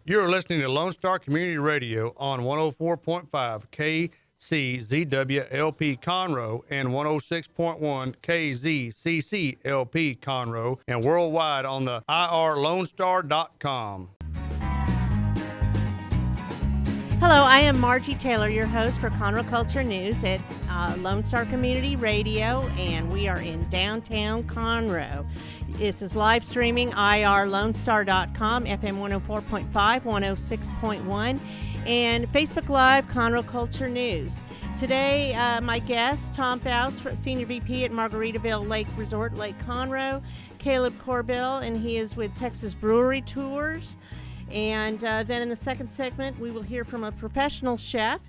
You're listening to Lone Star Community Radio on 104.5 KCZWLP Conroe and 106.1 KZCCLP Conroe and worldwide on the irlonestar.com. Hello, I am Margie Taylor, your host for Conroe Culture News at Lone Star Community Radio, and we are in downtown Conroe. This is live streaming irlonestar.com, FM 104.5, 106.1, and Facebook Live Conroe Culture News. Today, my guest, Tom Faust, Senior VP at Margaritaville Lake Resort, Lake Conroe, Caleb Corbell, and he is with Texas Brewery Tours. And then in the second segment, we will hear from a professional chef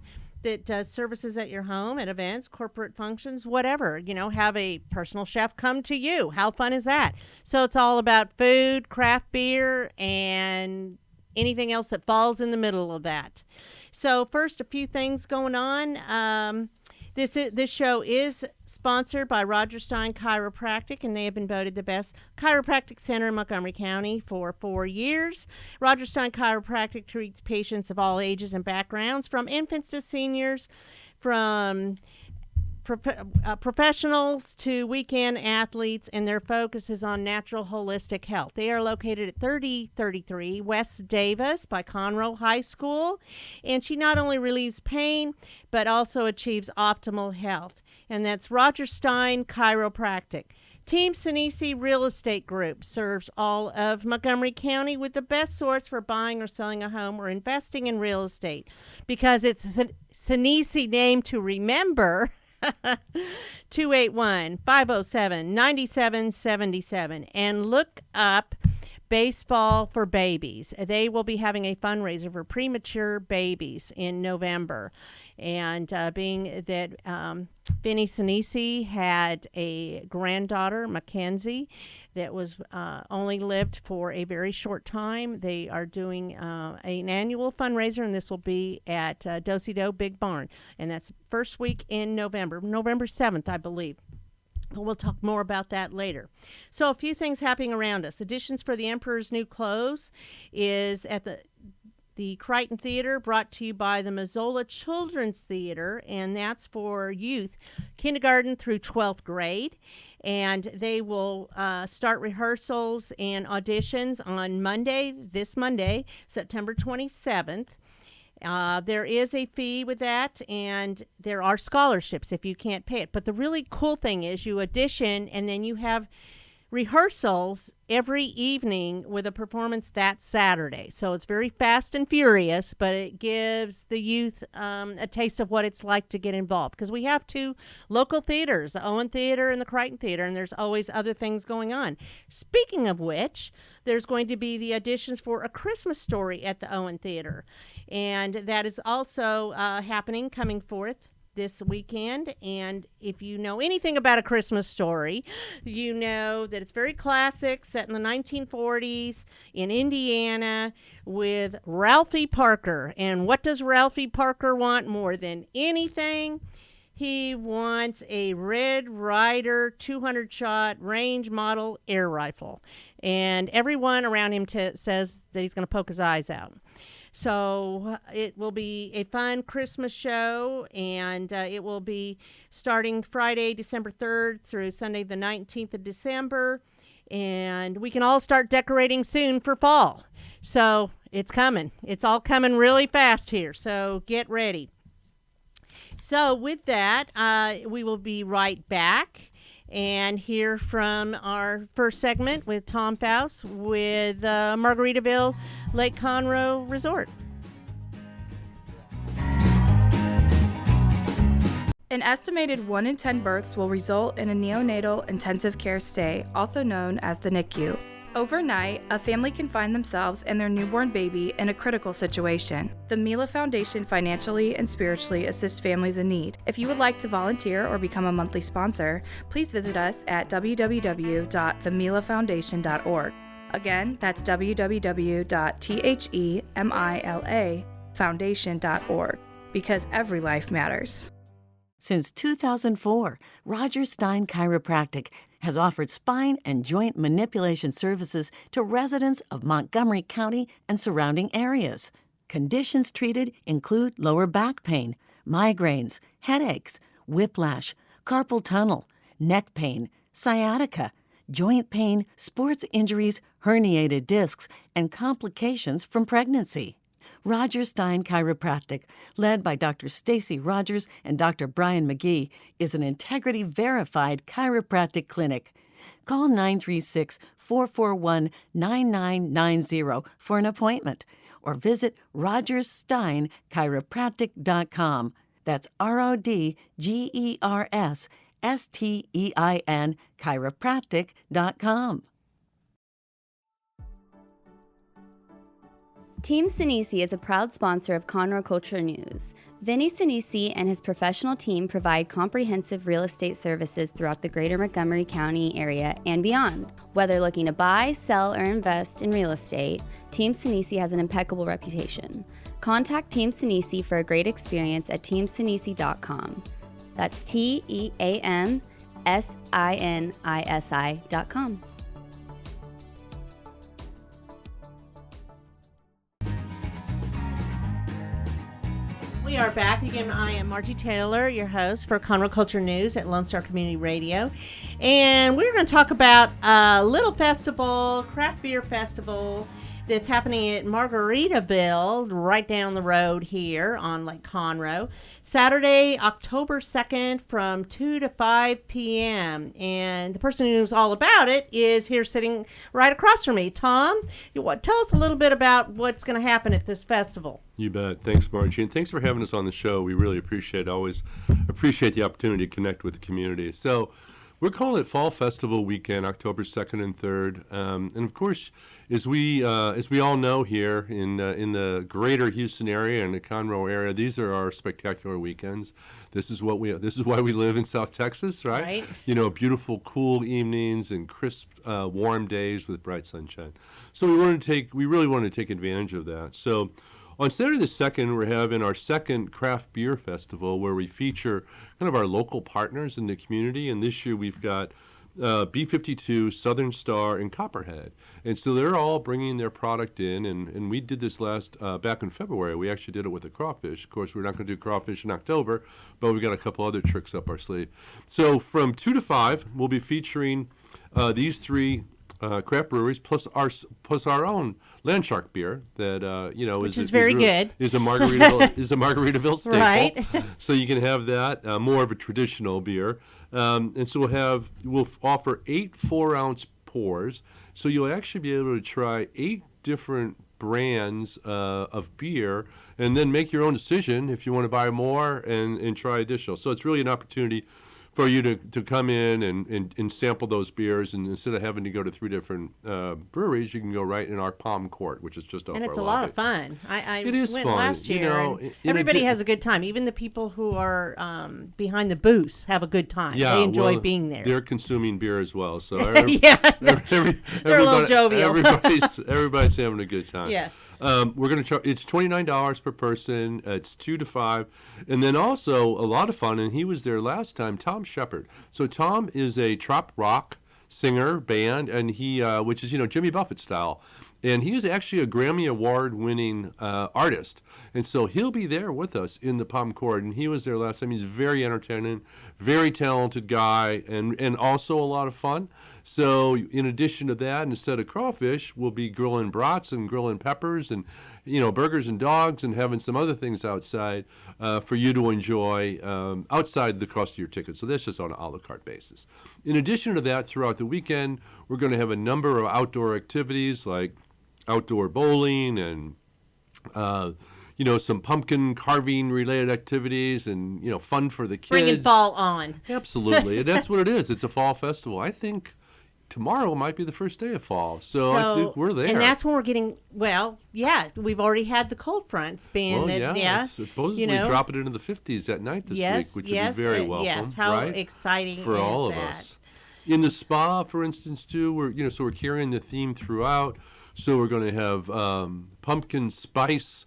that does services at your home, at events, corporate functions, whatever. You know, have a personal chef come to you. How fun is that? So it's all about food, craft beer, and anything else that falls in the middle of that. So first, a few things going on. This show is sponsored by Roger Stein Chiropractic, and they have been voted the best chiropractic center in Montgomery County for 4 years. Roger Stein Chiropractic treats patients of all ages and backgrounds, from infants to seniors, from professionals to weekend athletes, and their focus is on natural holistic health. They are located at 3033 West Davis by Conroe High School, and she not only relieves pain but also achieves optimal health, and that's Roger Stein Chiropractic. Team Sinisi Real Estate Group serves all of Montgomery County with the best source for buying or selling a home or investing in real estate, because it's a Sinisi name to remember. 281-507-9777, and look up Baseball for Babies. They will be having a fundraiser for premature babies in November. And being that Vinny Sinisi had a granddaughter, Mackenzie, that was only lived for a very short time, they are doing an annual fundraiser, and this will be at Do-Si-Do Big Barn. And that's first week in November 7th, I believe. We'll talk more about that later. So a few things happening around us. Auditions for the Emperor's New Clothes is at the Crichton Theater, brought to you by the Missoula Children's Theater, and that's for youth, kindergarten through 12th grade. And they will start rehearsals and auditions on this Monday, September 27th. There is a fee with that, and there are scholarships if you can't pay it. But the really cool thing is you audition, and then you have rehearsals every evening with a performance that Saturday. So it's very fast and furious, but it gives the youth a taste of what it's like to get involved. Because we have two local theaters, the Owen Theater and the Crichton Theater, and there's always other things going on. Speaking of which, there's going to be the auditions for A Christmas Story at the Owen Theater. And that is also coming forth this weekend. And if you know anything about A Christmas Story, you know that it's very classic, set in the 1940s in Indiana with Ralphie Parker. And what does Ralphie Parker want more than anything? He wants a Red Ryder 200-shot range model air rifle. And everyone around him says that he's going to poke his eyes out. So it will be a fun Christmas show, and it will be starting Friday, December 3rd through Sunday, the 19th of December. And we can all start decorating soon for fall. So it's coming. It's all coming really fast here. So get ready. So with that, we will be right back and hear from our first segment with Tom Faust with Margaritaville Lake Conroe Resort. An estimated 1 in 10 births will result in a neonatal intensive care stay, also known as the NICU. Overnight, a family can find themselves and their newborn baby in a critical situation. The Mila Foundation financially and spiritually assists families in need. If you would like to volunteer or become a monthly sponsor, please visit us at www.themilafoundation.org. Again, that's www.themilafoundation.org, because every life matters. Since 2004, Roger Stein Chiropractic has offered spine and joint manipulation services to residents of Montgomery County and surrounding areas. Conditions treated include lower back pain, migraines, headaches, whiplash, carpal tunnel, neck pain, sciatica, joint pain, sports injuries, herniated discs, and complications from pregnancy. Roger Stein Chiropractic, led by Dr. Stacy Rogers and Dr. Brian McGee, is an integrity-verified chiropractic clinic. Call 936-441-9990 for an appointment or visit rogerssteinchiropractic.com. That's RODGERSSTEIN chiropractic.com. Team Sinisi is a proud sponsor of Conroe Culture News. Vinny Sinisi and his professional team provide comprehensive real estate services throughout the greater Montgomery County area and beyond. Whether looking to buy, sell, or invest in real estate, Team Sinisi has an impeccable reputation. Contact Team Sinisi for a great experience at teamsinisi.com. That's TEAMSINISI.com. We are back again. I am Margie Taylor, your host for Conroe Culture News at Lone Star Community Radio. And we're going to talk about a little festival, craft beer festival, that's happening at Margaritaville, right down the road here on Lake Conroe. Saturday, October 2nd from 2 to 5 p.m. And the person who knows all about it is here sitting right across from me. Tom, tell us a little bit about what's going to happen at this festival. You bet. Thanks, Margie. And thanks for having us on the show. We really always appreciate the opportunity to connect with the community. So we're calling it Fall Festival Weekend, October 2nd and 3rd. And of course, as we all know here in the greater Houston area and the Conroe area, these are our spectacular weekends. This is why we live in South Texas, right? You know, beautiful, cool evenings and crisp, warm days with bright sunshine. So we really wanted to take advantage of that. So on Saturday the 2nd, we're having our second craft beer festival where we feature kind of our local partners in the community. And this year we've got B52, Southern Star, and Copperhead. And so they're all bringing their product in. And we did this back in February. We actually did it with a crawfish. Of course, we're not going to do crawfish in October, but we've got a couple other tricks up our sleeve. So from 2 to 5, we'll be featuring these three craft breweries plus our own Landshark beer that is very good. Is a Margaritaville staple. Right. So you can have that more of a traditional beer, and so we'll offer 8 4-ounce pours. So you'll actually be able to try 8 different brands of beer, and then make your own decision if you want to buy more and try additional. So it's really an opportunity for you to come in and sample those beers, and instead of having to go to 3 different breweries, you can go right in our Palm Court, which is just off our lobby. And it's a lot of fun. I it is went fun. last year. Everybody has a good time. Even the people who are behind the booths have a good time. Yeah, they enjoy being there. They're consuming beer as well, so they're a little jovial. Everybody's having a good time. Yes. We're going to charge. It's $29 per person. It's 2 to 5, and then also a lot of fun. And he was there last time. Tom Shepard. So Tom is a trop rock singer band, and he, which is Jimmy Buffett style, and he is actually a Grammy Award-winning artist, and so he'll be there with us in the Palm Court. And he was there last time. He's very entertaining, very talented guy, and also a lot of fun. So in addition to that, instead of crawfish, we'll be grilling brats and grilling peppers and burgers and dogs and having some other things outside for you to enjoy outside the cost of your ticket. So that's just on an a la carte basis. In addition to that, throughout the weekend, we're going to have a number of outdoor activities like outdoor bowling and some pumpkin carving related activities and fun for the kids. Bringing fall on. Absolutely. And that's what it is. It's a fall festival. I think tomorrow might be the first day of fall, so I think we're there. And that's when we're getting, we've already had the cold fronts being it's supposedly dropping into the 50s at night this week, which would be very welcome. Yes, how exciting for all of us. In the spa, for instance, too, we're carrying the theme throughout. So we're going to have pumpkin spice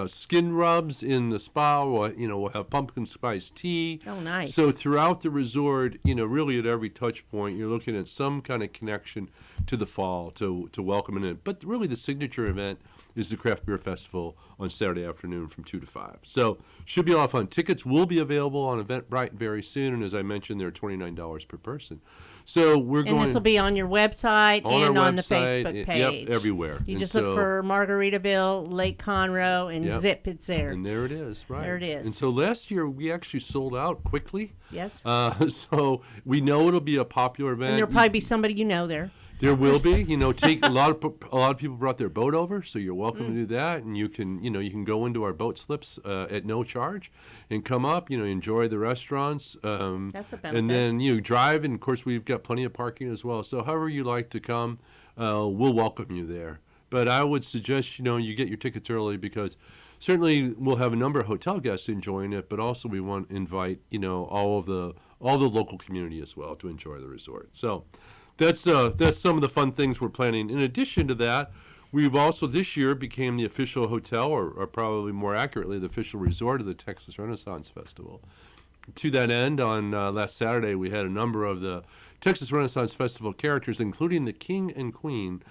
skin rubs in the spa. We'll have pumpkin spice tea. Oh, nice. So throughout the resort, really at every touch point, you're looking at some kind of connection to the fall, to welcoming it. But really the signature event is the Craft Beer Festival on Saturday afternoon from 2 to 5. So should be a lot of fun. Tickets will be available on Eventbrite very soon, and as I mentioned, they're $29 per person. So And this will be on your website and on the Facebook page. Yep, everywhere. You just look for Margaritaville, Lake Conroe, and zip, it's there. And there it is, right. There it is. And so last year, we actually sold out quickly. Yes. So we know it'll be a popular event. And there'll probably be somebody you know there. There will be, take a lot of people brought their boat over, so you're welcome to do that, and you can go into our boat slips at no charge, and come up, enjoy the restaurants. That's a benefit. And then you drive, and of course we've got plenty of parking as well. So however you like to come, we'll welcome you there. But I would suggest you get your tickets early, because certainly we'll have a number of hotel guests enjoying it, but also we want to invite all the local community as well to enjoy the resort. So. That's some of the fun things we're planning. In addition to that, we've also this year became the official hotel, or probably more accurately, the official resort of the Texas Renaissance Festival. To that end, on last Saturday, we had a number of the Texas Renaissance Festival characters, including the King and Queen,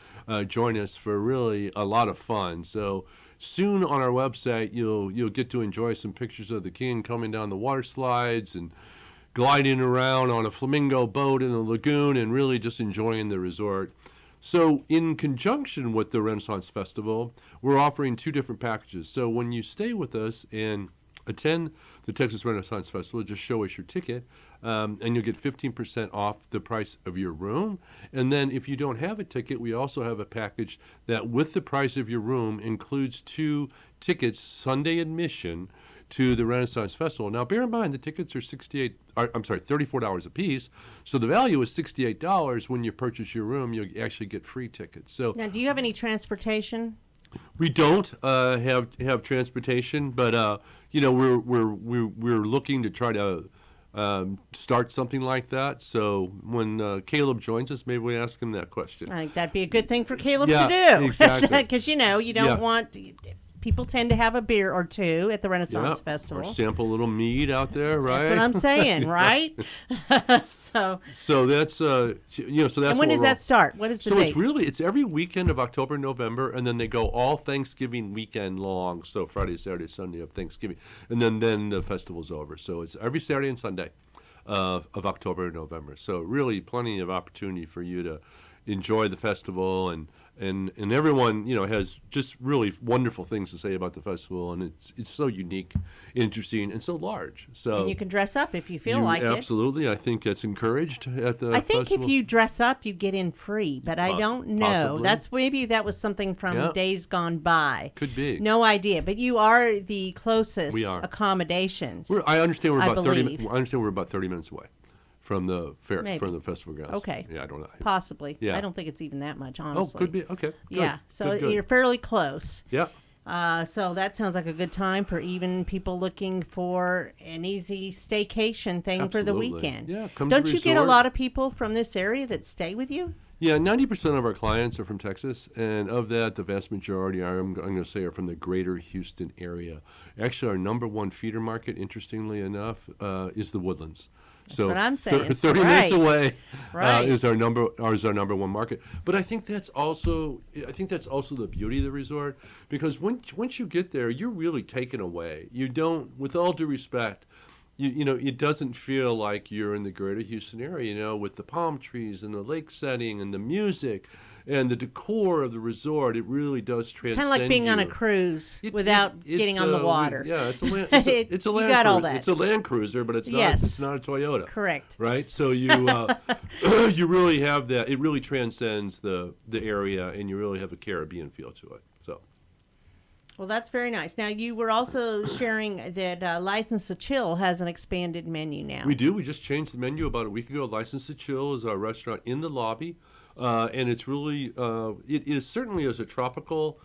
join us for really a lot of fun. So soon on our website, you'll get to enjoy some pictures of the King coming down the water slides and gliding around on a flamingo boat in the lagoon and really just enjoying the resort. So in conjunction with the Renaissance Festival, we're offering 2 different packages. So when you stay with us and attend the Texas Renaissance Festival, just show us your ticket, and you'll get 15% off the price of your room. And then if you don't have a ticket, we also have a package that with the price of your room includes 2 tickets, Sunday admission, to the Renaissance Festival. Now, bear in mind, the tickets are $34 a piece, so the value is $68. When you purchase your room, you actually get free tickets. So now, do you have any transportation? We don't have transportation, but we're looking to try to start something like that. So when Caleb joins us, maybe we ask him that question. I think that'd be a good thing for Caleb to do. Exactly. Because you don't want. People tend to have a beer or 2 at the Renaissance Festival. Or sample a little mead out there, right? That's what I'm saying, right? So that's so that's. And when does that start? What is the date? So it's every weekend of October, November, and then they go all Thanksgiving weekend long. So Friday, Saturday, Sunday of Thanksgiving, and then the festival's over. So it's every Saturday and Sunday of October and November. So really plenty of opportunity for you to enjoy the festival, and everyone has just really wonderful things to say about the festival, and it's so unique, interesting, and so large. So and you can dress up if you feel like it. Absolutely, I think it's encouraged at the. I think festival. if you dress up, you get in free, but I don't know. Possibly. That was something from days gone by. Could be. No idea, but you are the closest We are. accommodations. I understand we're about 30. believe. I understand we're about 30 minutes away from the fair, Maybe. from the festival grounds. Okay. Yeah, I don't know. Possibly. Yeah. I don't think it's even that much, Oh, honestly. could be. Okay. Good. Yeah, so Good. you're fairly close. Yeah. So that sounds like a good time for even people looking for an easy staycation thing for the Absolutely. weekend. Yeah, come to Don't the you get a resort. lot of people from this area that stay with you? Yeah, 90% of our clients are from Texas, and of that, the vast majority I'm going to say are from the greater Houston area. Actually, our number 1 feeder market, interestingly enough, is the Woodlands. That's so what I'm saying. 30 minutes away Right. is our number 1 market. But I think that's also the beauty of the resort, because once you get there, you're really taken away. You don't, with all due respect, it doesn't feel like you're in the greater Houston area, with the palm trees and the lake setting and the music and the decor of the resort. It really does transcend. Kind of like being on a cruise without getting on the water. It's a land You got all that. It's a Land Cruiser, but it's not. Yes. It's not a Toyota. Correct. Right. So you you really have that. It really transcends the area, and you really have a Caribbean feel to it. So. Well, that's very nice. Now, you were also sharing that License to Chill has an expanded menu now. We do. We just changed the menu about a week ago. License to Chill is our restaurant in the lobby, and it's really it is certainly as a tropical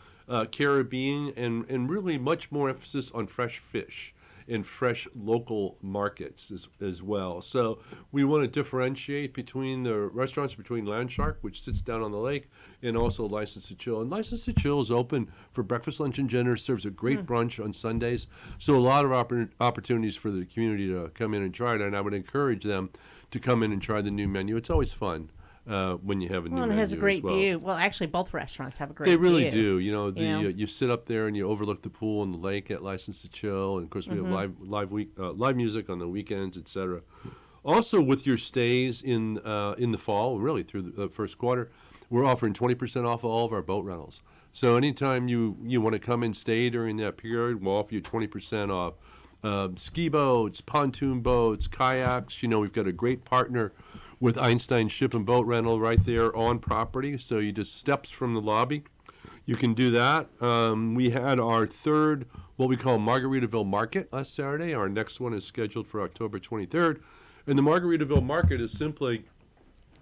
Caribbean, and really much more emphasis on fresh fish. in fresh local markets as well. So we want to differentiate between the restaurants, between Land Shark, which sits down on the lake, and also License to Chill. And License to Chill is open for breakfast, lunch, and dinner, serves a great brunch on Sundays. So a lot of opportunities for the community to come in and try it, and I would encourage them to come in and try the new menu. It's always fun. When you have a new menu it has a great as well. view. Well, actually, both restaurants have a great view. They really do. You know, know? You sit up there and you overlook the pool and the lake at License to Chill, and of course we have live music on the weekends, etc. Also, with your stays in the fall, really through the first quarter, we're offering 20% off all of our boat rentals. So anytime you want to come and stay during that period, we'll offer you 20% off. Ski boats, pontoon boats, kayaks. You know, we've got a great partner with Einstein Ship and Boat Rental right there on property. So you just steps from the lobby. You can do that. We had our third, what we call Margaritaville Market last Saturday. Our next one is scheduled for October 23rd. And the Margaritaville Market is simply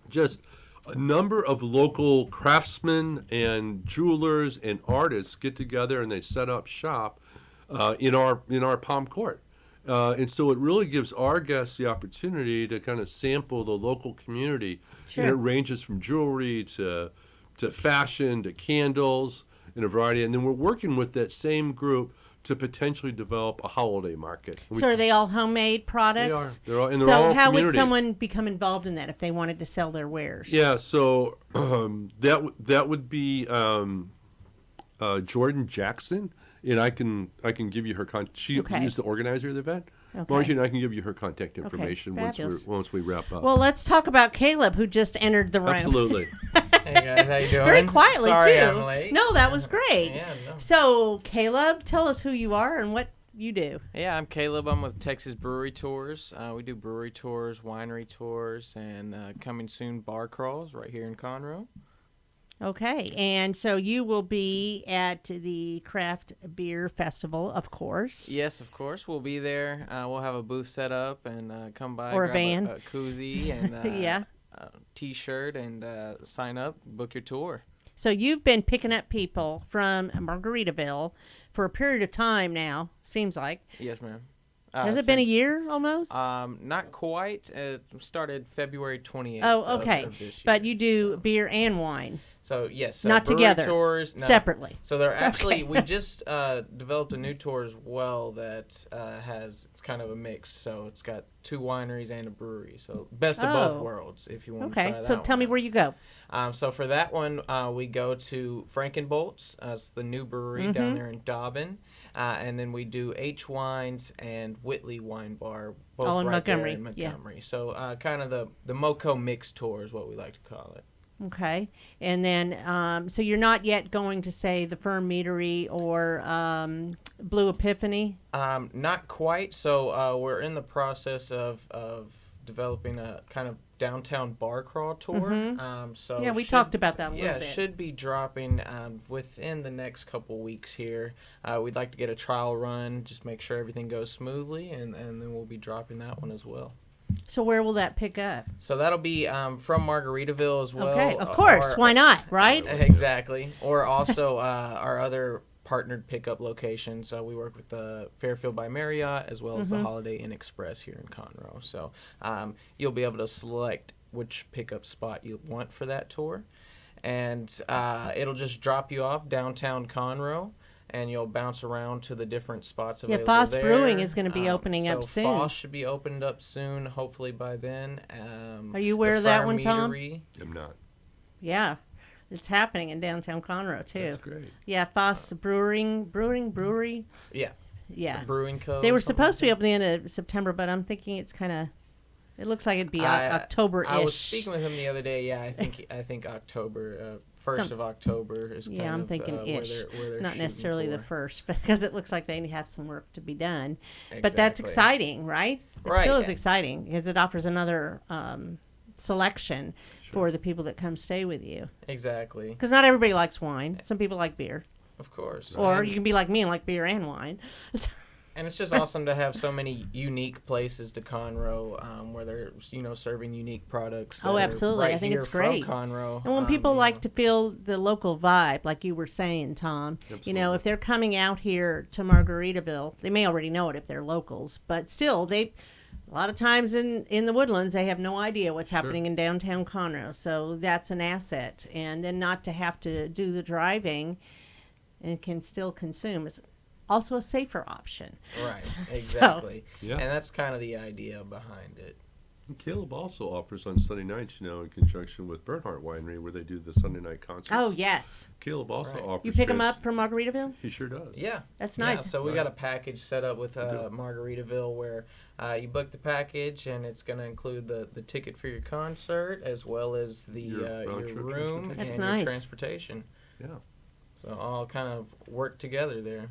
just a number of local craftsmen and jewelers and artists get together and they set up shop in our Palm Court. And so it really gives our guests the opportunity to kind of sample the local community. Sure. And it ranges from jewelry to fashion to candles and a variety. And then we're working with that same group to potentially develop a holiday market. So are they all homemade products? They are. They're So all how would community. someone become involved in that if they wanted to sell their wares? Yeah, so that would be Jordan Jackson. And I can give you her she's the organizer of the event. Okay. Margie, and I can give you her contact information fabulous. once we wrap up. Well, let's talk about Caleb, who just entered the room. Absolutely. Hey guys, how you doing? Very quietly, Sorry too. I'm late. No, that was great. Yeah, no. So, Caleb, tell us who you are and what you do. Yeah, I'm Caleb. I'm with Texas Brewery Tours. We do brewery tours, winery tours, and coming soon bar crawls right here in Conroe. Okay, and so you will be at the Craft Beer Festival, of course. Yes, of course. We'll be there. We'll have a booth set up and come by. Or a grab van. A koozie and Yeah. T-shirt and sign up, book your tour. So you've been picking up people from Margaritaville for a period of time now, seems like. Yes, ma'am. Has it been a Since- year almost? Not quite. It started February 28th. Oh, okay. Of this year. But you do beer and wine. So yes, so Not brewery together, tours, no. separately. So they're actually Okay. we just developed a new tour as well that it's kind of a mix. So it's got 2 wineries and a brewery. So best of both worlds, if you want to try Okay, that so tell me one where you go. out. So for that one, we go to Frankenbolt's. It's the new brewery down there in Dobbin. And then we do H Wines and Whitley Wine Bar, both All in right there Montgomery, in yeah. Montgomery. So kind of the MoCo mix tour is what we like to call it. Okay, and then so you're not yet going to say the Fern Meadery or Blue Epiphany? Not quite. So we're in the process of developing a kind of downtown bar crawl tour. So Yeah, we talked about that a little Yeah, bit. should be dropping within the next couple weeks here. We'd like to get a trial run, just make sure everything goes smoothly, and then we'll be dropping that one as well. So where will that pick up? So that'll be from Margaritaville as well. Okay, of course. Why not, right? Exactly. Or also our other partnered pickup locations. We work with the Fairfield by Marriott as well as the Holiday Inn Express here in Conroe. So you'll be able to select which pickup spot you want for that tour. And it'll just drop you off downtown Conroe. And you'll bounce around to the different spots available Faust there. Brewing is going to be opening up soon. Faust should be opened up soon, hopefully by then. Are you aware the of that Fire one, Tom? Meadery- I'm not. Yeah, it's happening in downtown Conroe too. That's great. Yeah, Faust Brewery. Yeah. Yeah, The Brewing Co. they were something supposed to be like open the end of September, but I'm thinking it's kind of. It looks like it'd be that. October-ish. I was speaking with him the other day. Yeah, I think October, 1st of October is kind Yeah, I'm of thinking where ish, they're not shooting necessarily the for. first, because it looks like they have some work to be done. But that's Exactly. exciting, right? It Right. still is exciting because it offers another selection for the people that come stay with you. Exactly. Because not everybody likes wine. Some people like beer, Of course. or And- you can be like me and like beer and wine. And it's just awesome to have so many unique places to Conroe, where they're serving unique products. that Oh, are absolutely. right I think here it's great. From Conroe. And when people like to feel the local vibe, like you were saying, Tom, Absolutely. if they're coming out here to Margaritaville, they may already know it if they're locals, but still, a lot of times in the Woodlands, they have no idea what's happening in downtown Conroe. So that's an asset. And then not to have to do the driving and can still consume is also a safer option. Right, exactly. Yeah. And that's kind of the idea behind it. And Caleb also offers on Sunday nights, in conjunction with Bernhardt Winery, where they do the Sunday night concerts. Oh, yes. Caleb also offers. You pick them trans- up from Margaritaville? He sure does. Yeah. That's nice. Yeah, so we Right. got a package set up with Margaritaville where you book the package, and it's going to include the ticket for your concert as well as Your your round trip room and That's your nice. transportation. Yeah. So all kind of work together there.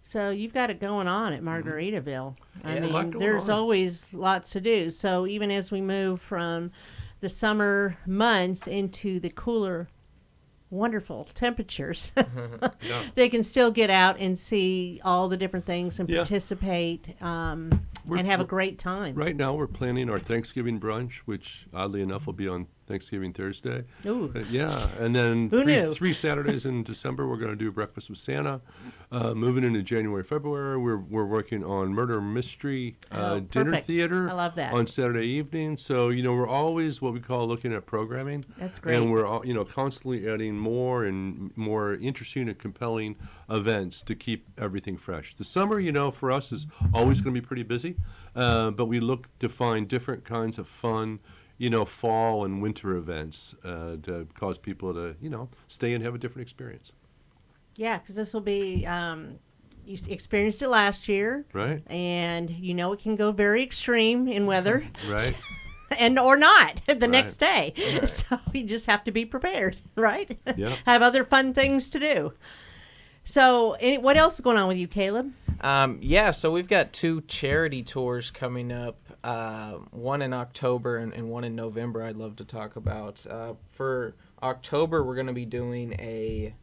So you've got it going on at Margaritaville. I Yeah. A lot mean, going there's on. always lots to do. So even as we move from the summer months into the cooler, wonderful temperatures, Yeah. they can still get out and see all the different things and Yeah. participate We're- and have a we're- great time. Right now, we're planning our Thanksgiving brunch, which oddly enough will be on Thanksgiving Thursday. Ooh. Yeah, and then Who knew? three Saturdays in December, we're going to do Breakfast with Santa. Moving into January, February, we're working on Murder Mystery Dinner perfect. Theater. I love that. On Saturday evening. So, we're always what we call looking at programming. That's great. And we're, constantly adding more and more interesting and compelling events to keep everything fresh. The summer, for us is always going to be pretty busy, but we look to find different kinds of fun, fall and winter events to cause people to, stay and have a different experience. Yeah, because this will be, you experienced it last year. Right. And it can go very extreme in weather. Right. And or not the Right. next day. So you just have to be prepared, right? Yeah. Have other fun things to do. So what else is going on with you, Caleb? So we've got 2 charity tours coming up, one in October and one in November I'd love to talk about. For October, we're going to be doing a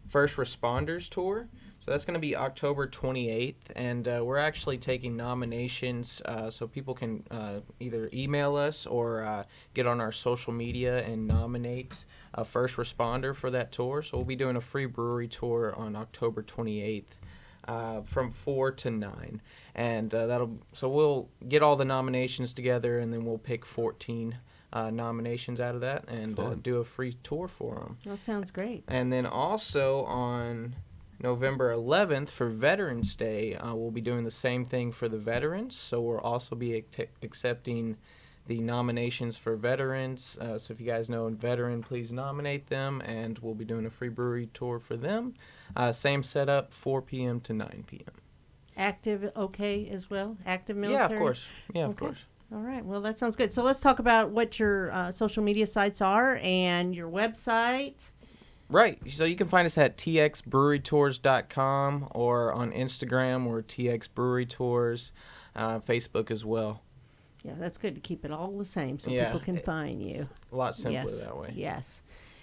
First Responders Tour. So that's going to be October 28th, and we're actually taking nominations so people can either email us or get on our social media and nominate a first responder for that tour. So we'll be doing a free brewery tour on October 28th from 4 to 9. And so we'll get all the nominations together, and then we'll pick 14 nominations out of that and do a free tour for them. That sounds great. And then also on November 11th for Veterans Day, we'll be doing the same thing for the veterans. So we'll also be accepting the nominations for veterans. So if you guys know a veteran, please nominate them, and we'll be doing a free brewery tour for them. Same setup, 4 p.m. to 9 p.m. Active, okay, as well? Active military? Yeah, of course. Yeah, of Okay. course. All right. Well, that sounds good. So let's talk about what your social media sites are and your website. Right. So you can find us at txbrewerytours.com or on Instagram or TX Brewery Tours, Facebook as well. Yeah, that's good to keep it all the same so Yeah, people can find you. It's a lot simpler Yes. that way. Yes.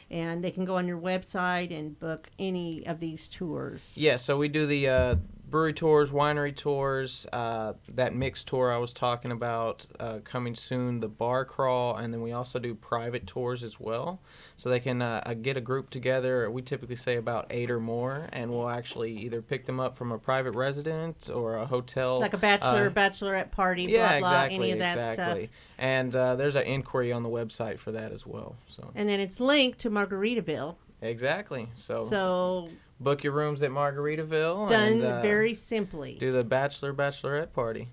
And they can go on your website and book any of these tours. Yeah, so we do the brewery tours, winery tours, that mixed tour I was talking about coming soon, the bar crawl, and then we also do private tours as well. So they can get a group together. We typically say about 8 or more, and we'll actually either pick them up from a private residence or a hotel. Like a bachelor, bachelorette party, blah, Yeah, blah, exactly, any of that exactly. stuff. And there's an inquiry on the website for that as well. So And then it's linked to Margaritaville. exactly. So Book your rooms at Margaritaville. done and, very simply. do the bachelorette party.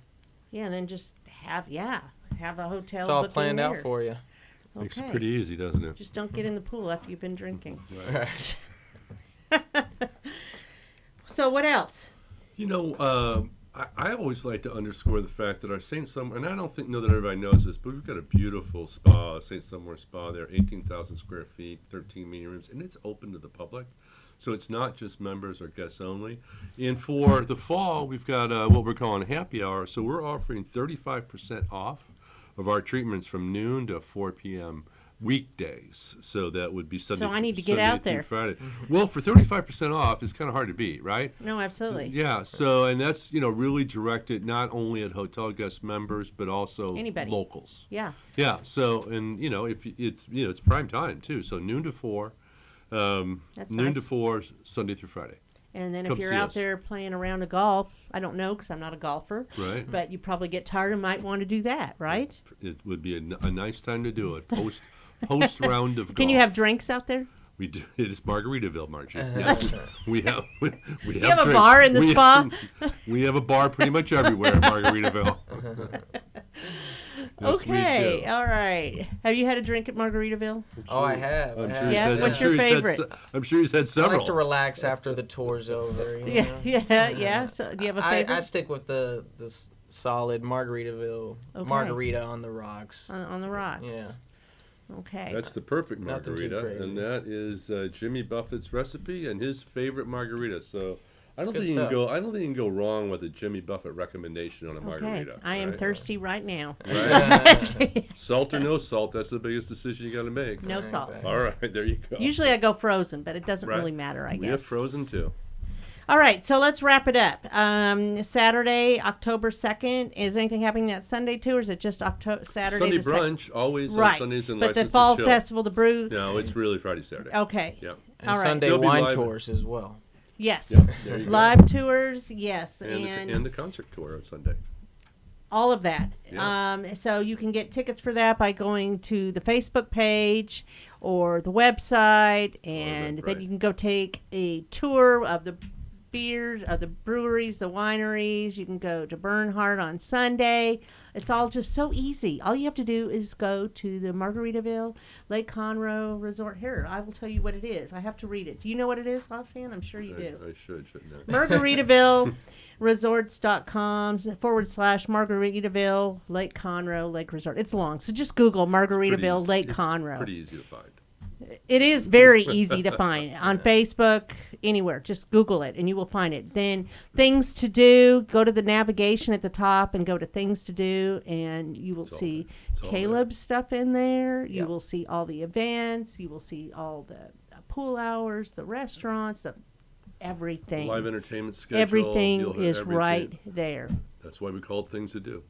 Yeah, and then just have a hotel. It's all booking planned out there. for you. Makes Okay. it pretty easy, doesn't it? Just don't get in the pool after you've been drinking. Right. So what else? I always like to underscore the fact that our St. Somewhere, and I don't know that everybody knows this, but we've got a beautiful spa, St. Somewhere Spa there, 18,000 square feet, 13 meeting rooms, and it's open to the public. So it's not just members or guests only. And for the fall, we've got what we're calling happy hour. So we're offering 35% off of our treatments from noon to 4 p.m. weekdays. So that would be Sunday. So I need to get Sunday out through there. Friday. Well, for 35% off, it's kind of hard to beat, right? No, absolutely. Yeah. So, and that's, really directed not only at hotel guest members, but also Anybody. locals. Yeah. Yeah. So, and, if it's prime time too. So noon to 4, That's noon nice. to 4, Sunday through Friday. And then Come if you're see out us. there playing around a golf, I don't know because I'm not a golfer, Right. but you probably get tired and might want to do that, right? It would be a nice time to do it. Post round of golf. Can you have drinks out there? We do. It is Margaritaville, Margie. Yes, we have. We have have a drinks. bar in the spa? We have a bar pretty much everywhere in Margaritaville. Yes, we Okay, do. all right. Have you had a drink at Margaritaville? Oh, I have. I'm I sure have. he's Yeah? had- What's I'm sure your he's had favorite? I'm sure he's had I several. like to relax after the tour's over. Yeah. So, do you have a favorite I stick with the solid Margaritaville Okay. margarita on the rocks. on the rocks? Yeah. Okay. That's the perfect Nothing too margarita, crazy. and that is Jimmy Buffett's recipe and his favorite margarita. So I don't good think you can stuff. go. I don't think you can go wrong with a Jimmy Buffett recommendation on a Okay. margarita. I am right? thirsty right now. Right? Salt or no salt? That's the biggest decision you got to make. No salt. Exactly. All right, there you go. Usually I go frozen, but it doesn't Right. really matter, I We have guess. frozen too. All right, so let's wrap it up. Saturday, October 2nd. Is anything happening that Sunday too, or is it just Saturday? Sunday the sec- brunch always Right. on Sundays and but the License to fall Chill. festival, the brew. No, it's really Friday, Saturday. Okay. Yep. And All right. Sunday They'll be wine live. tours as well. Yes. Yep, there you go. Live tours, yes, And the concert tour on Sunday. all of that. Yeah. So you can get tickets for that by going to the Facebook page or the website, and then right. you can go take a tour of the beers, of the breweries, the wineries. You can go to Bernhardt on Sunday. It's all just so easy. All you have to do is go to the Margaritaville Lake Conroe Resort. Here, I will tell you what it is. I have to read it. Do you know what it is, offhand? I'm sure you do. I shouldn't I? Margaritaville resorts.com/Margaritaville Lake Conroe Lake Resort. It's long, so just Google Margaritaville Lake It's Conroe. pretty easy to find. It is very easy to find on Facebook, anywhere. Just Google it and you will find it. Then things to do, go to the navigation at the top and go to things to do, and you will see It's all Caleb's stuff in there. You Yep. will see all the events. You will see all the pool hours, the restaurants, everything. Live entertainment schedule. Everything you'll have is everything. right there. That's why we call it Things to Do.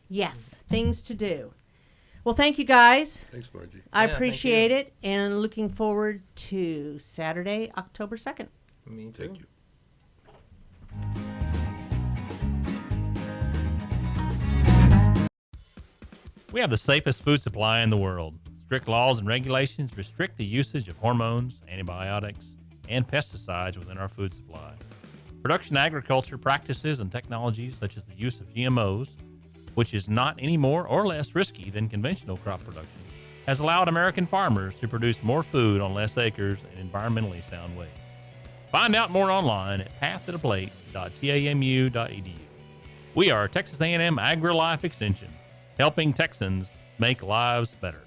Yes, things to do. Well, thank you guys. Thanks, Margie. I Yeah, thank appreciate you. it, and looking forward to Saturday, October 2nd. Me too. Thank you. We have the safest food supply in the world. Strict laws and regulations restrict the usage of hormones, antibiotics, and pesticides within our food supply. Production agriculture practices and technologies such as the use of GMOs, which is not any more or less risky than conventional crop production, has allowed American farmers to produce more food on less acres in environmentally sound ways. Find out more online at pathtotheplate.tamu.edu. We are Texas A&M AgriLife Extension, helping Texans make lives better.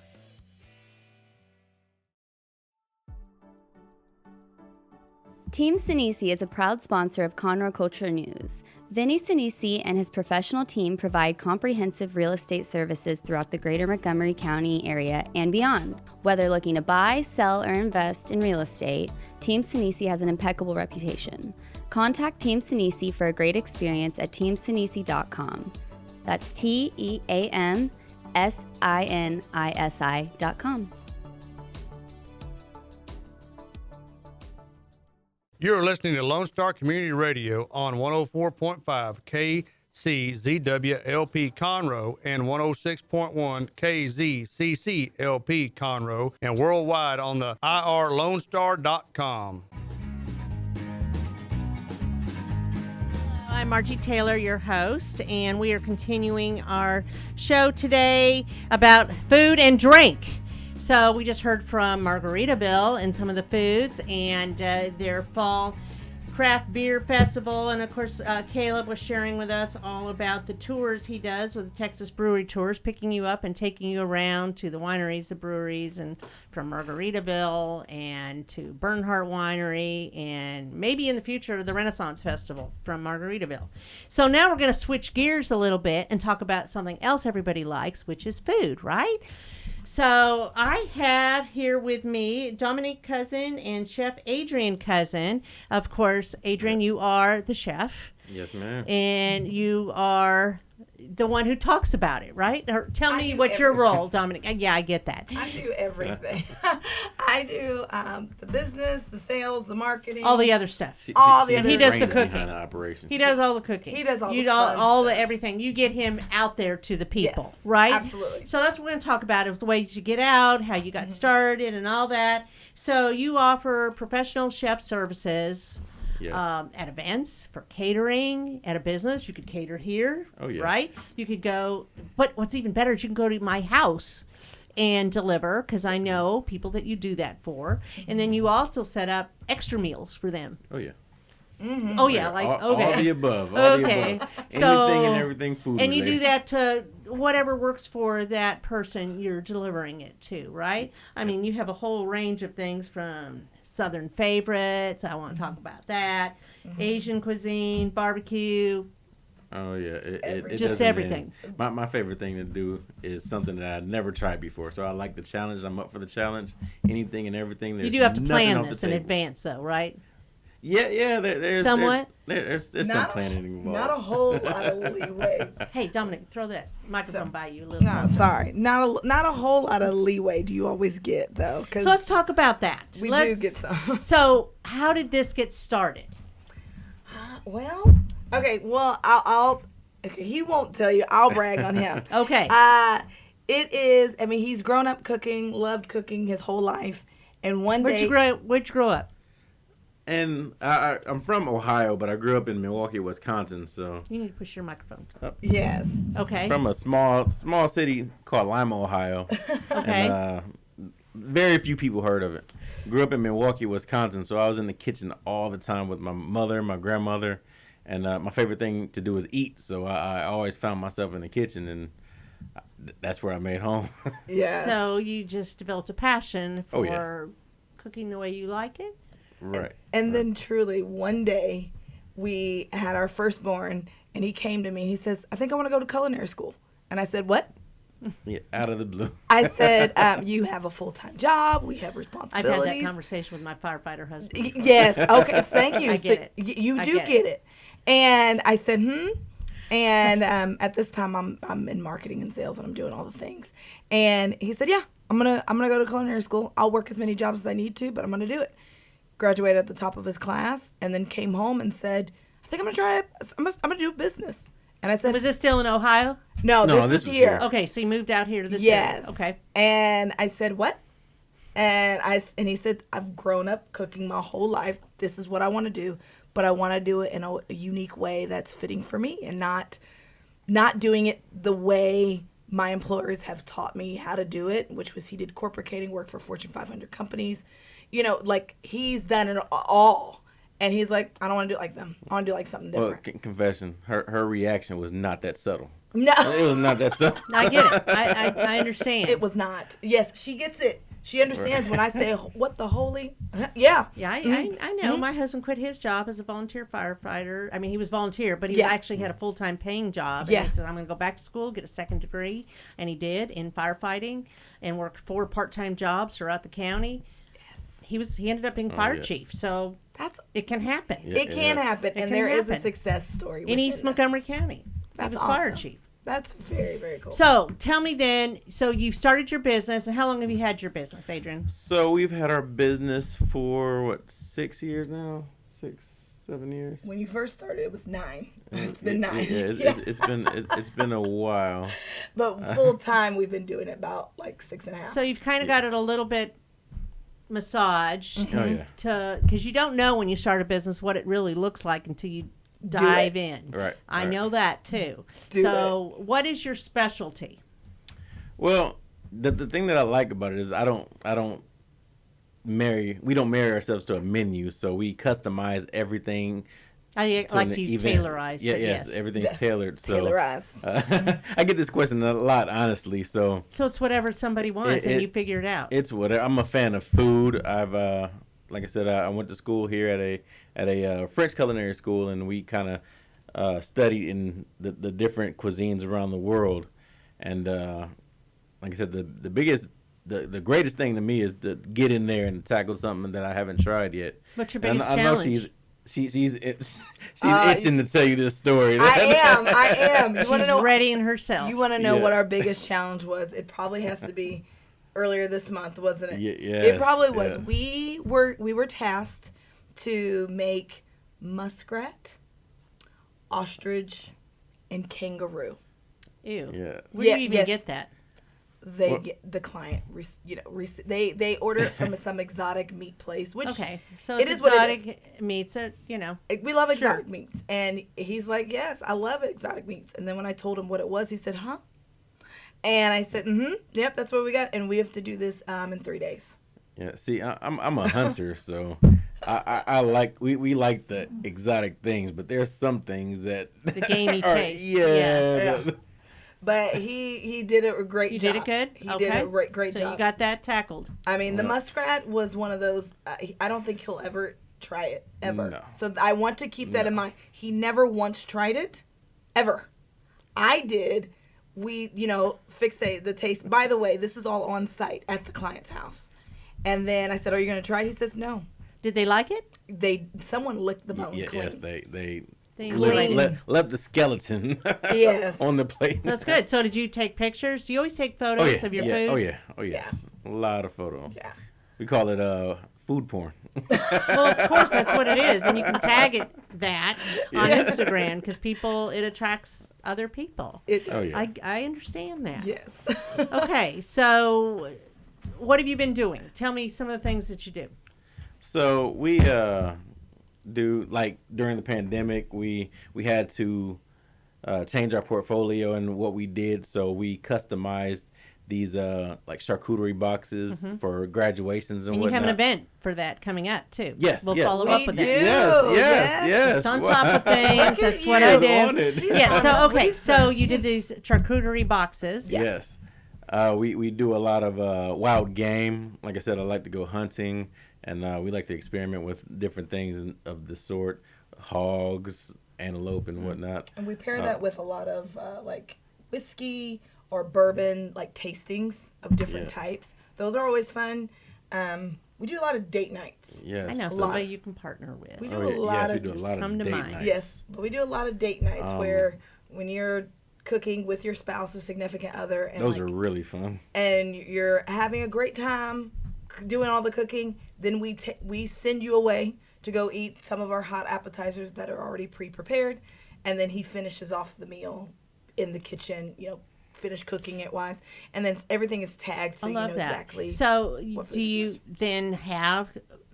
Team Sinisi is a proud sponsor of Conroe Culture News. Vinny Sinisi and his professional team provide comprehensive real estate services throughout the greater Montgomery County area and beyond. Whether looking to buy, sell, or invest in real estate, Team Sinisi has an impeccable reputation. Contact Team Sinisi for a great experience at teamsinisi.com. That's TEAMSINISI.com. You're listening to Lone Star Community Radio on 104.5 KCZWLP Conroe and 106.1 KZCCLP Conroe, and worldwide on the irlonestar.com. I'm Margie Taylor, your host, and we are continuing our show today about food and drink. So we just heard from Margaritaville and some of the foods and their fall craft beer festival. And of course, Caleb was sharing with us all about the tours he does with the Texas Brewery Tours, picking you up and taking you around to the wineries, the breweries, and from Margaritaville and to Bernhardt Winery, and maybe in the future, the Renaissance Festival from Margaritaville. So now we're going to switch gears a little bit and talk about something else everybody likes, which is food, right? So I have here with me Dominique Cousin and Chef Adrian Cousin. Of course, Adrian, you are the chef. Yes, ma'am. And you are the one who talks about it, right? Or tell me what your role, Dominique. Yeah, I get that. I do everything. I do the business, the sales, the marketing, All the other stuff. the other. He does the brains cooking. behind the operation. He does all the cooking. He does all you the do fun all the stuff. everything. You get him out there to the people, Yes, right? absolutely. So that's what we're going to talk about: is the ways you get out, how you got started, and all that. So you offer professional chef services. Yes. At events, for catering, at a business. You could cater here, Oh, yeah. right? You could go, but what's even better is you can go to my house and deliver, because I know people that you do that for. And then you also set up extra meals for them. Oh, yeah. Oh, yeah, like, okay. All the above. All Okay. the above. So- Anything and everything food And you do related. that to whatever works for that person you're delivering it to, right? I mean, you have a whole range of things from Southern favorites. I want to talk about that. Asian cuisine, barbecue. Oh, yeah. It Just doesn't everything. end. My favorite thing to do is something that I've never tried before. So I like the challenge. I'm up for the challenge. Anything and everything. You There's do have to nothing plan off the this in table. advance, though, right? Yeah. There's Somewhat? There's some Not planning involved. Not a whole lot of leeway. Hey, Dominic, throw that microphone by you a little No, closer. sorry. Not a whole lot of leeway do you always get though. 'Cause So let's talk about that. we Let's- do get some. So how did this get started? Well, okay. Well, I'll. Okay, he won't tell you. I'll brag on him. Okay. It is. I mean, he's grown up cooking, loved cooking his whole life, and one Where'd day. you grow up? And I'm from Ohio, but I grew up in Milwaukee, Wisconsin. So You need to push your microphone. Yes. Okay. from a small city called Lima, Ohio. Okay. And very few people heard of it. Grew up in Milwaukee, Wisconsin, so I was in the kitchen all the time with my mother, my grandmother, and my favorite thing to do is eat. So I always found myself in the kitchen, and that's where I made home. Yeah. So you just developed a passion for Oh, yeah. cooking the way you like it? Right. And then truly one day we had our firstborn and he came to me. He says, I think I want to go to culinary school. And I said, what? Yeah, out of the blue. I said, you have a full-time job. We have I've responsibilities. had that conversation with my firefighter husband. Yes. Okay. Thank you. I get it. You I do get get it. And I said, And at this time, I'm in marketing and sales, and I'm doing all the things. And he said, "Yeah, I'm gonna go to culinary school. I'll work as many jobs as I need to, but I'm gonna do it." Graduated at the top of his class, and then came home and said, "I think I'm gonna try it. I'm gonna do business." And I said, Was this still in Ohio? "No, No, this this is was here." here. Okay, so you moved out here to this Yes. area. Okay. And I said, "What?" And he said, "I've grown up cooking my whole life. This is what I want to do, but I want to do it in a unique way that's fitting for me, and not doing it the way my employers have taught me how to do it, which was he did corporate catering, worked for Fortune 500 companies. You know, like he's done it all. And he's like, I don't want to do it like them. I want to do like something Well, different." confession, her reaction was not that subtle. No, It was not that subtle. I get it. I understand. it was not. Yes, she gets it. She understands when I say, "What the holy?" Yeah. Yeah, I know. My husband quit his job as a volunteer firefighter. I mean, he was volunteer, but he Yeah. actually had a full-time paying job. And Yeah. he said, I'm going to go back to school, get a second degree. And he did in firefighting and worked 4 part-time jobs throughout the county. Yes. He ended up being fire yeah. chief. So That's it can happen. Yeah, it can yes. happen, It and can there is a happen. success story In within East this. Montgomery County. That's he was fire awesome. chief. That's very, very cool. So tell me then, so you started your business, and how long have you had your business, Adrian? So we've had our business for 6 years now? 6, 7 years? When you first started, it was 9. It's been 9. Yeah, it's been a while. But full time, we've been doing it about like 6.5. So you've kind of got it a little bit massaged Oh yeah. because you don't know when you start a business what it really looks like until you dive in. Right, I right. know that too. Do So what is your specialty? Well, the thing that I like about it is we don't marry ourselves to a menu, so we customize everything. I to like an to use event. tailorized. Yeah, but yes, everything's tailored. So Tailorize. I get this question a lot, honestly. So So it's whatever somebody wants, and it- you figure it out. it's whatever. I'm a fan of food. I've like I said, I went to school here at a French culinary school, and we kind of studied in the different cuisines around the world, and like I said, the biggest, the greatest thing to me is to get in there and tackle something that I haven't tried yet. What's your And biggest I know challenge? she's itching to tell you this story. I am. You want to She's know? readying herself. You want to know what Yes. our biggest challenge was? It probably has to be earlier this month, wasn't it? Yes, It probably was. yes. We were tasked to make muskrat, ostrich, and kangaroo. Ew. Yes. Where do Yeah, you even yes. get that? They get the client, they order it from some exotic meat place, which Okay, so it it's is what it is. exotic meats. You know, We love Sure. exotic meats, and he's like, "Yes, I love exotic meats." And then when I told him what it was, he said, "Huh?" And I said, "Yep, that's what we got." And we have to do this in 3 days. Yeah, see, I'm a hunter, so I like we like the exotic things, but there's some things that the gamey are- taste. Yeah. But he did a great You job. did it good? He Okay. did a great So job. you got that tackled. I mean, the muskrat was one of those. I don't think he'll ever try it ever. No. So I want to keep that in mind. He never once tried it, ever. I did. We, fixate the taste. By the way, this is all on site at the client's house. And then I said, "Are you going to try it?" He says, "No." Did they like it? Someone licked the bone clean. Yes, they Clean. left the skeleton Yes. on the plate. That's good. So did you take pictures? Do you always take Oh photos yeah, of your yeah. food? Oh yes, a lot of photos. Yeah. We call it food porn. Well, of course, that's what it is. And you can tag it that on Instagram because it attracts other people. Oh yeah. I understand that. Yes. Okay, so what have you been doing? Tell me some of the things that you do. So we do, like, during the pandemic, we had to change our portfolio and what we did. So we customized these like charcuterie boxes for graduations and And you whatnot. have an event for that coming up too. Yes, we'll yes. follow We up with do. that. Yes. Just on top of things. That's what you. I She's do. on it. Yeah. So okay. So you did these charcuterie boxes. Yes. We do a lot of wild game. Like I said, I like to go hunting, and we like to experiment with different things of the sort, hogs, antelope, and whatnot. And we pair that with a lot of like whiskey or bourbon, like tastings of different types. Those are always fun. We do a lot of date nights. Yes. I know somebody you can partner with. We do Oh, a yeah. lot Yes, of we do a lot come of to date mind. nights. Yes, but we do a lot of date nights where when you're cooking with your spouse or significant other, and Those are really fun. and you're having a great time doing all the cooking, then we send you away to go eat some of our hot appetizers that are already pre-prepared, and then he finishes off the meal in the kitchen, finish cooking it wise, and then everything is tagged so I you love know that. exactly. So what food do to you use. then have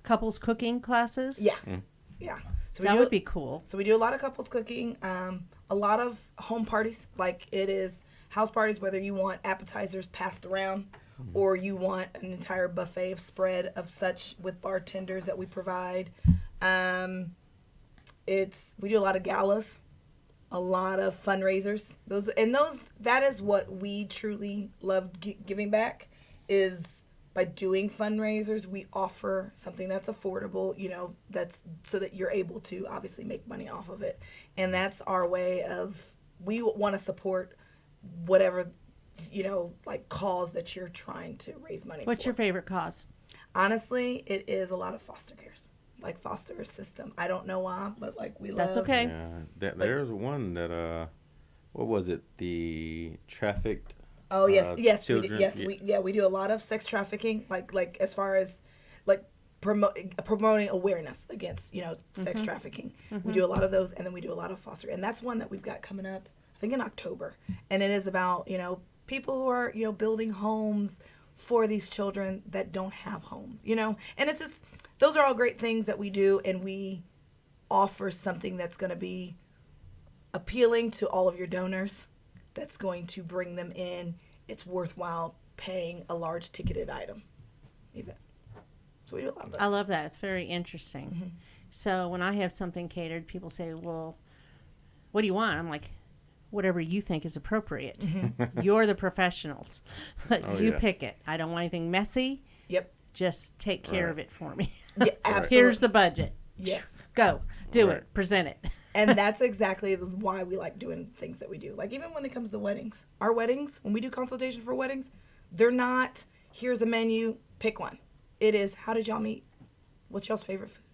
couples cooking classes? Yeah, yeah. So That would be cool. So we do a lot of couples cooking, a lot of home parties, like it is house parties, whether you want appetizers passed around or you want an entire buffet of spread of such with bartenders that we provide. We do a lot of galas, a lot of fundraisers. That is what we truly love giving back, is by doing fundraisers, we offer something that's affordable, that's so that you're able to obviously make money off of it. And that's our way of, we want to support whatever, like cause that you're trying to raise money for. What's your favorite cause? Honestly, it is a lot of foster cares, like foster system. I don't know why, but like we love. That's okay. Yeah, there's one that what was it? The trafficked. Oh yes, yes, children. we do a lot of sex trafficking, like as far as like promoting awareness against sex trafficking. We do a lot of those, and then we do a lot of foster, and that's one that we've got coming up, I think in October, and it is about people who are building homes for these children that don't have homes, and it's just, those are all great things that we do, and we offer something that's going to be appealing to all of your donors, that's going to bring them in. It's worthwhile paying a large ticketed item even. So we do a lot of those. I love that. It's very interesting. So when I have something catered, people say, well, what do you want? I'm like, whatever you think is appropriate. You're the professionals. You yes. pick it. I don't want anything messy. Yep. Just take care of it for me. Yeah, absolutely. Here's the budget. Yes. Go. Do Right. it. Present it. And that's exactly why we like doing things that we do. Like even when it comes to weddings, our weddings, when we do consultation for weddings, They're not, here's a menu, pick one. It is, how did y'all meet? What's y'all's favorite food?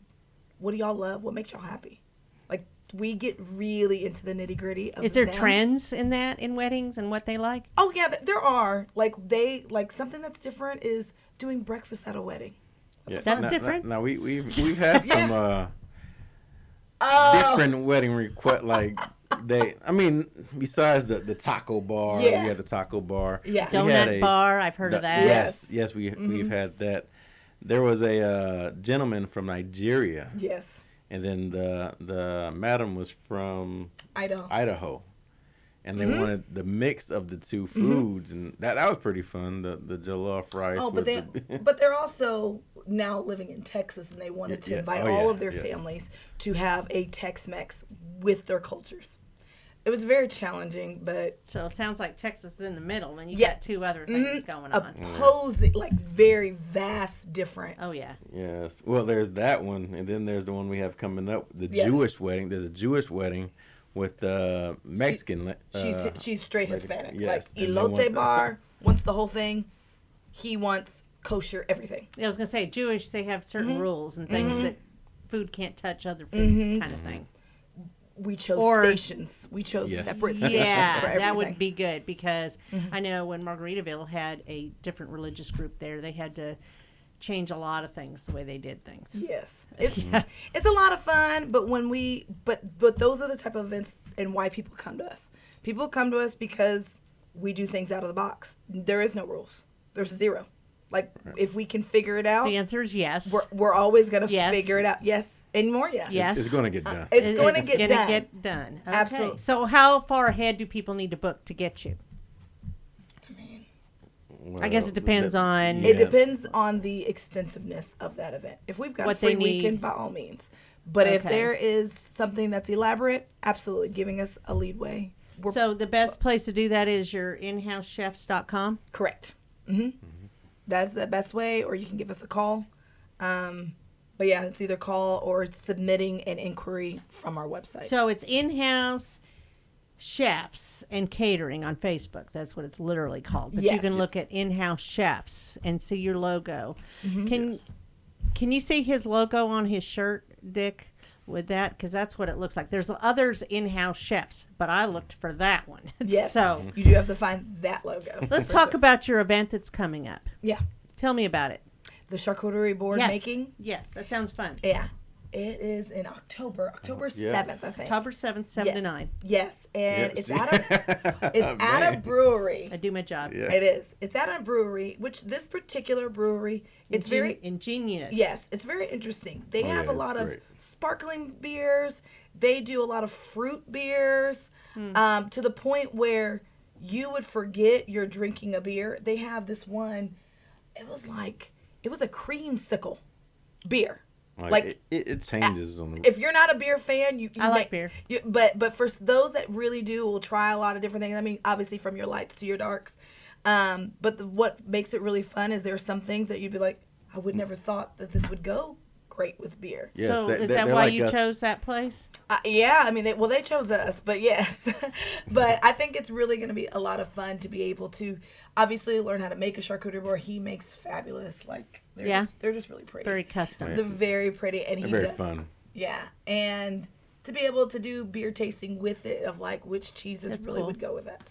What do y'all love? What makes y'all happy? Like, we get really into the nitty gritty of Is there them. trends in that, in weddings and what they like? Oh, yeah, there are. Like, something that's different is doing breakfast at a wedding. That's different? No, we've had some different wedding requests. Like, besides the taco bar, we had the taco bar. Yeah. Donut bar, I've heard of that. Yes, we've had that. There was a gentleman from Nigeria. Yes. And then the madam was from Idaho. And they wanted the mix of the two foods, and that was pretty fun. The jollof rice. Oh, but they're also now living in Texas, and they wanted to invite all of their families to have a Tex-Mex with their cultures. It was very challenging, but so it sounds like Texas is in the middle, and you got two other things going on. Opposing, like very vast, different. Oh yeah. Yes. Well, there's that one, and then there's the one we have coming up, the Jewish wedding. There's a Jewish wedding with the Mexican. She's straight Hispanic. Yes. Like elote bar wants the whole thing. He wants kosher everything. I was gonna say Jewish. They have certain rules and things that food can't touch other food, kind of thing. We chose stations. We chose separate stations for everything. That would be good because I know when Margaritaville had a different religious group there, they had to change a lot of things the way they did things. Yes, it's a lot of fun. But but those are the type of events and why people come to us. People come to us because we do things out of the box. There is no rules. There's zero. Like if we can figure it out, the answer is yes. We're always gonna figure it out. Yes. And more, yes. It's going to get done. It's going to get done. Okay. Absolutely. So how far ahead do people need to book to get you? I guess it depends on... It depends on the extensiveness of that event. If we've got a free weekend, by all means. But if there is something that's elaborate, absolutely, giving us a leadway. So the best place to do that is your inhousechefs.com? Correct. That's the best way, or you can give us a call. But yeah, it's either call or submitting an inquiry from our website. So it's in-house chefs and catering on Facebook. That's what it's literally called. But you can look at in-house chefs and see your logo. Can you see his logo on his shirt, Dick, with that? Because that's what it looks like. There's others in-house chefs, but I looked for that one. Yes. So you do have to find that logo. Let's talk about your event that's coming up. Yeah. Tell me about it. The charcuterie board making? Yes, that sounds fun. Yeah. It is in October 7th, I think. October 7th, 7 to 9. Yes, and it's at a brewery. I do my job. Yeah. It is. It's at a brewery, which this particular brewery, it's very ingenious. Yes, it's very interesting. They have a lot of sparkling beers. They do a lot of fruit beers, to the point where you would forget you're drinking a beer. They have this one. It was a creamsicle beer. Like it changes on the... If you're not a beer fan, I like beer. But for those that really do, will try a lot of different things. I mean, obviously from your lights to your darks. But what makes it really fun is there are some things that you'd be like, I would never thought that this would go great with beer. Yes, so is that why you chose that place? Yeah, I mean, they chose us, but yes. But I think it's really going to be a lot of fun to be able to obviously learn how to make a charcuterie board. He makes fabulous, they're just really pretty. Very custom. They're very pretty, and they're very fun. Yeah, and to be able to do beer tasting with it of which cheeses really would go with that.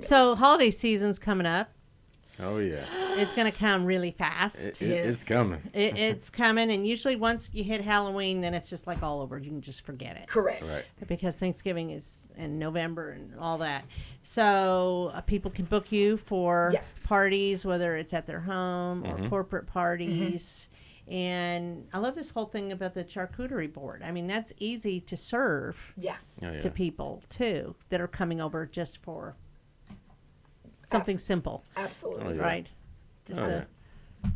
So holiday season's coming up. Oh yeah, it's going to come really fast. It's coming. It's coming, and usually once you hit Halloween, then it's just like all over. You can just forget it. Correct. Right. Because Thanksgiving is in November and all that. So people can book you for parties, whether it's at their home or corporate parties. And I love this whole thing about the charcuterie board. I mean, that's easy to serve to people too that are coming over just for something simple. Absolutely. Right? Just a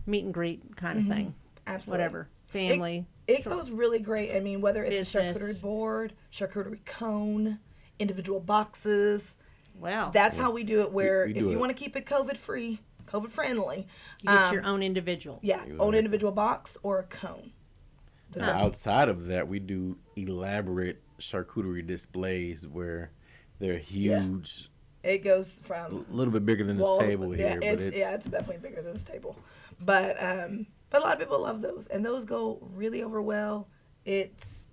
meet and greet kind of thing. Absolutely. Whatever. Family. It goes really great. I mean, whether it's Business. a charcuterie board, charcuterie cone, individual boxes. Wow. That's how we do it, where we if do you it. want to keep it COVID-free, COVID-friendly. You get your own individual. Yeah, own individual box or a cone. Outside of that, we do elaborate charcuterie displays where they're huge It goes from A little bit bigger than this table here, but it's definitely bigger than this table. But a lot of people love those, and those go really over well. It's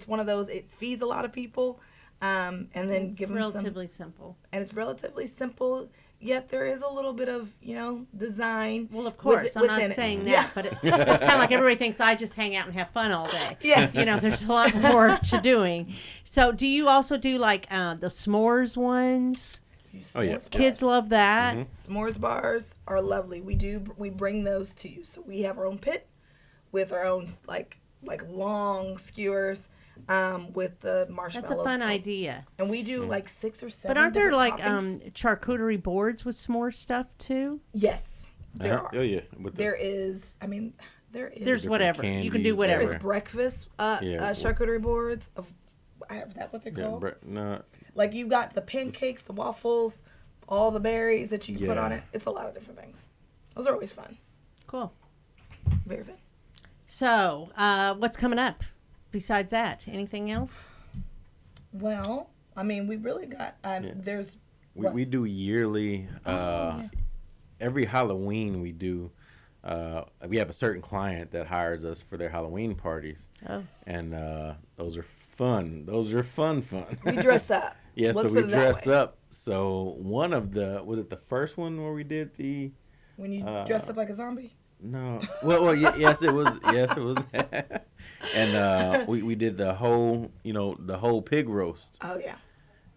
one of those. It feeds a lot of people, and then It's give them relatively simple. And it's relatively simple. Yet there is a little bit of design. Well, of course, I'm not within it. saying that, Yeah. but it's kind of like everybody thinks I just hang out and have fun all day. Yeah. There's a lot more to doing. So, do you also do like the s'mores ones? Oh, yeah. Kids love that. S'mores bars are lovely. We bring those to you. So we have our own pit with our own like long skewers with the marshmallows. That's a fun idea. And we do like 6 or 7. But aren't there different like toppings. charcuterie boards with s'more stuff too? Yes, there are. Oh yeah. There is. I mean, there is. There's whatever. You can do candies, whatever. There's breakfast charcuterie boards. Is that what they're called? No. Like you got the pancakes, the waffles, all the berries that you put on Yeah. it. It's a lot of different things. Those are always fun. Cool. Very fun. So, what's coming up besides that? Anything else? Well, I mean, we really got. There's. We do yearly. Every Halloween we do. We have a certain client that hires us for their Halloween parties. Oh. And those are fun. Those are fun. We dress up. Yeah, Let's so we put it that dress way. up. So one of was it the first one where we did the? When you dressed up like a zombie. No. Well, yes, it was. Yes, it was. And we did the whole, the whole pig roast. Oh yeah.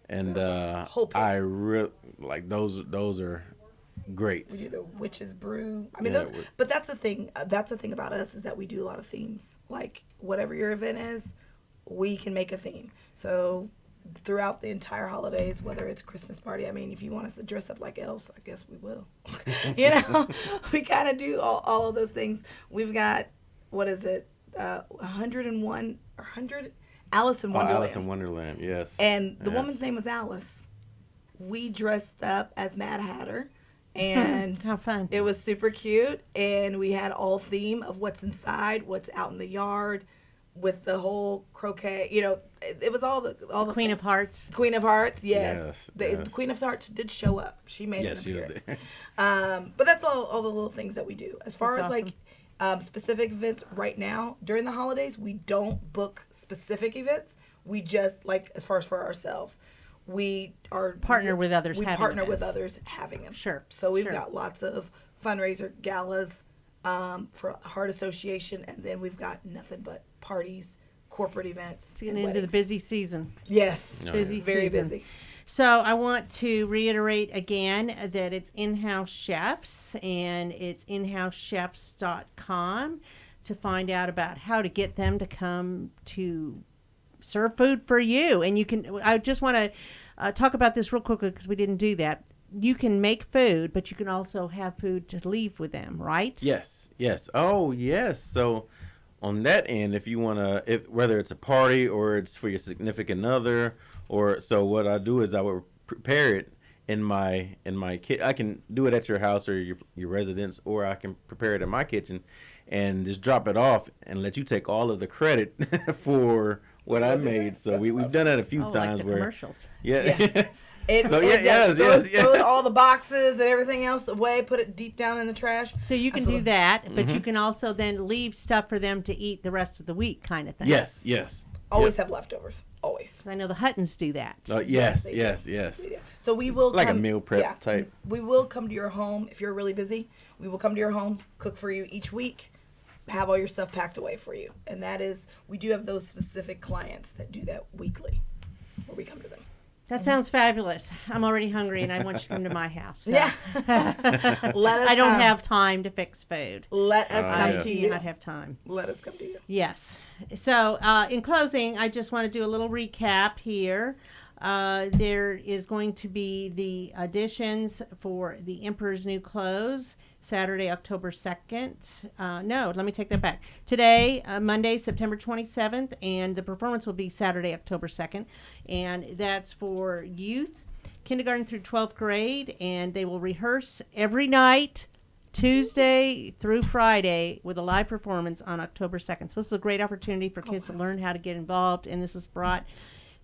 And whole pig. I really like those. Those are great. We do the witch's brew. I mean, Yeah, but that's the thing. That's the thing about us is that we do a lot of themes. Like whatever your event is, we can make a theme. So throughout the entire holidays, whether it's Christmas party, I mean, if you want us to dress up like elves, I guess we will. We kind of do all of those things. We've got, what is it, 101 or 100? Alice in Wonderland. Alice in Wonderland, yes. And the Yes. woman's name was Alice. We dressed up as Mad Hatter. And How fun. it was super cute. And we had all theme of what's inside, what's out in the yard, with the whole croquet. It was all the Queen of Hearts. Queen of Hearts, yes. Yes, The yes. Queen of Hearts did show up. She made Yes, an she was appearance. there. But that's all the little things that we do. As far That's as like specific events right now, during the holidays, we don't book specific events. We just, like, as far as for ourselves, we are Partner with others We having partner with events. others having them. Sure, So we've sure. got lots of fundraiser galas for Heart Association, and then we've got nothing but parties, corporate events. It's getting and into the weddings. busy season. Yes, Busy very season. busy. So I want to reiterate again that it's in-house chefs, and it's inhousechefs.com to find out about how to get them to come to serve food for you. And you can, I just want to talk about this real quickly because we didn't do that. You can make food, but you can also have food to leave with them, right? Yes. Oh, yes. So on that end, if you want to, whether it's a party or it's for your significant other, so what I do is I would prepare it in my kitchen. I can do it at your house or your residence, or I can prepare it in my kitchen and just drop it off and let you take all of the credit for what I made. So we've done that a few Oh, times like the where commercials. yeah. So yes. throw all the boxes and everything else away, put it deep down in the trash. So you can do that, but you can also then leave stuff for them to eat the rest of the week, kind of thing. Yes. Always have leftovers. Always. I know the Huttons do that. Yes. they do. Yes. So we will Like a come, meal prep type. We will come to your home if you're really busy. We will come to your home, cook for you each week, have all your stuff packed away for you. And that is, we do have those specific clients that do that weekly, where we come to them. That sounds fabulous. I'm already hungry, and I want you to come to my house. So. Yeah. Let us I don't come. have time to fix food. Let us I come to do you. not have time. Let us come to you. Yes. So, in closing, I just want to do a little recap here. There is going to be the auditions for The Emperor's New Clothes, Saturday, October 2nd. No, let me take that back. Today, Monday, September 27th, and the performance will be Saturday, October 2nd. And that's for youth, kindergarten through 12th grade, and they will rehearse every night, Tuesday through Friday, with a live performance on October 2nd. So this is a great opportunity for kids to learn how to get involved, and this is brought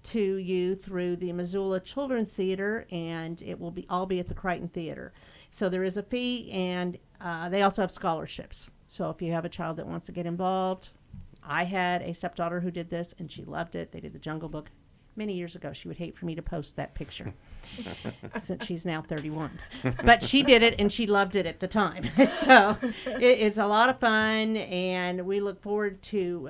to you through the Missoula Children's Theater, and it will all be at the Crichton Theater. So there is a fee, and they also have scholarships. So if you have a child that wants to get involved, I had a stepdaughter who did this, and she loved it. They did the Jungle Book many years ago. She would hate for me to post that picture since she's now 31. But she did it, and she loved it at the time. So it's a lot of fun, and we look forward to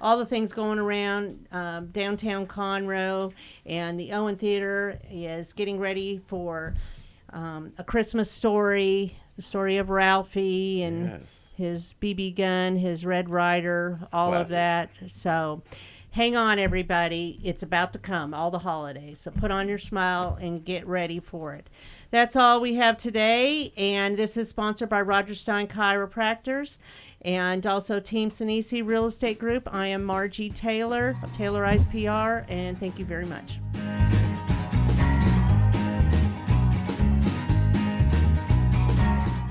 all the things going around downtown Conroe. And the Owen Theater is getting ready for A Christmas Story, the story of Ralphie and his BB gun, his Red Ryder, all of that. So hang on, everybody. It's about to come, all the holidays. So put on your smile and get ready for it. That's all we have today. And this is sponsored by Roger Stein Chiropractors and also Team Sinisi Real Estate Group. I am Margie Taylor of Taylor Eyes PR, and thank you very much.